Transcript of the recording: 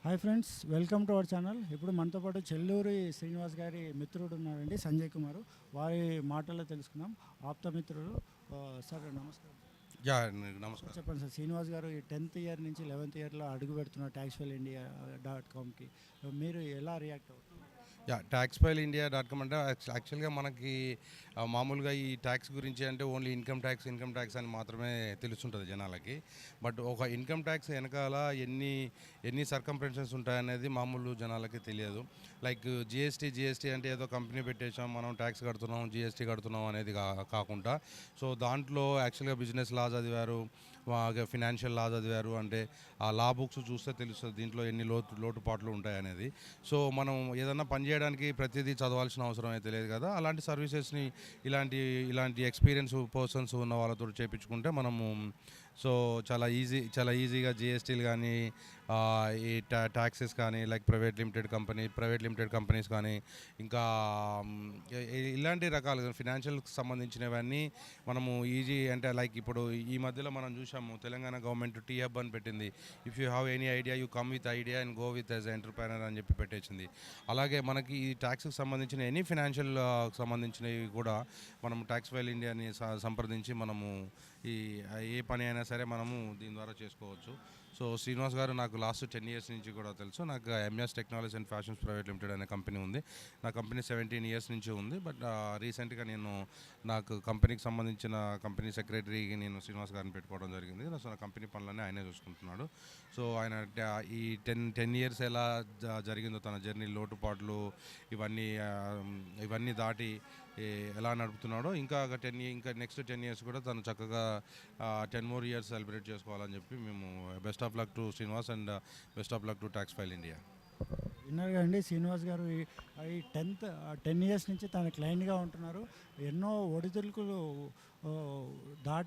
Hi friends, welcome to our channel. ఇప్పుడు మనతో పాటు చెల్లూరి శ్రీనివాస్ గారి మిత్రుడు ఉన్నారండి, సంజయ్ కుమార్. వారి మాటల్లో తెలుసుకుందాం. ఆప్త మిత్రుడు. సార్ నమస్కారం. యా నమస్కారం. చెప్పండి సార్, శ్రీనివాస్ గారు ఈ 10th ఇయర్ నుంచి 11th ఇయర్లో అడుగు పెడుతున్నారు taxfile.com.కి. మీరు ఎలా రియాక్ట్ అవుతారు? taxfileindia.com అంటే యాక్చువల్గా మనకి మామూలుగా ఈ ట్యాక్స్ గురించి అంటే ఓన్లీ ఇన్కమ్ ట్యాక్స్ అని మాత్రమే తెలుస్తుంటుంది జనాలకి. బట్ ఒక ఇన్కమ్ ట్యాక్స్ వెనకాల ఎన్ని సర్కంఫరెన్సెస్ ఉంటాయనేది మామూలు జనాలకి తెలియదు. లైక్ జిఎస్టీ అంటే ఏదో కంపెనీ పెట్టేసాం, మనం ట్యాక్స్ కడుతున్నాం, జిఎస్టీ కడుతున్నాం అనేది కాకుండా, సో దాంట్లో యాక్చువల్గా బిజినెస్ లా చదివారు, ఫినాన్షియల్ లా చదివారు అంటే ఆ లా బుక్స్ చూస్తే తెలుస్తుంది దీంట్లో ఎన్ని లోటుపాట్లు ఉంటాయనేది. సో మనం ఏదన్నా పని చేయడానికి ప్రతిదీ చదవాల్సిన అవసరం అయితే లేదు కదా. అలాంటి సర్వీసెస్ని ఇలాంటి ఎక్స్పీరియన్స్ పర్సన్స్ ఉన్న వాళ్ళతో చేయించుకుంటే మనము సో చాలా ఈజీగా జిఎస్టీలు కానీ ఈ ట్యాక్సెస్ కానీ లైక్ ప్రైవేట్ లిమిటెడ్ కంపెనీస్ కానీ ఇంకా ఇలాంటి రకాలుగా ఫినాన్షియల్కి సంబంధించినవన్నీ మనము ఈజీ అంటే లైక్ ఇప్పుడు ఈ మధ్యలో మనం చూసాము తెలంగాణ గవర్నమెంట్ టీ హబ్ అని పెట్టింది. If you have any idea you come with idea and go with as entrepreneur అని చెప్పి పెట్టేసింది. అలాగే మనకి ఈ ట్యాక్స్కి సంబంధించిన ఎనీ ఫినాన్షియల్ సంబంధించినవి కూడా మనం ట్యాక్స్ ఫైల్ ఇండియాని సంప్రదించి మనము ఏ పని అయినా సరే మనము దీని ద్వారా చేసుకోవచ్చు. సో శ్రీనివాస్ గారు నాకు లాస్ట్ 10 years నుంచి కూడా తెలుసు. నాకు MS technology and fashions private limited అనే కంపెనీ ఉంది. నా కంపెనీ 17 years నుంచి ఉంది. బట్ రీసెంట్గా నాకు కంపెనీకి సంబంధించిన కంపెనీ సెక్రటరీకి నేను శ్రీనివాస్ గారిని పెట్టుకోవడం జరిగింది. సో నా కంపెనీ పనులన్నీ ఆయనే చూసుకుంటున్నాడు. సో ఆయన ఈ 10 years ఎలా జరిగిందో తన జర్నీ, లోటుపాట్లు ఇవన్నీ దాటి ఎలా నడుపుతున్నాడో ఇంకా నెక్స్ట్ 10 years కూడా తను చక్కగా 10 more years సెలబ్రేట్ చేసుకోవాలని చెప్పి మేము best of luck to Srinivas and best of luck to tax file India. విన్నారు కదండి, శ్రీనివాస్ గారు ఈ 10 years నుంచి తన క్లయింట్గా ఉంటున్నారు. ఎన్నో ఒడిదుడుకులు దాటి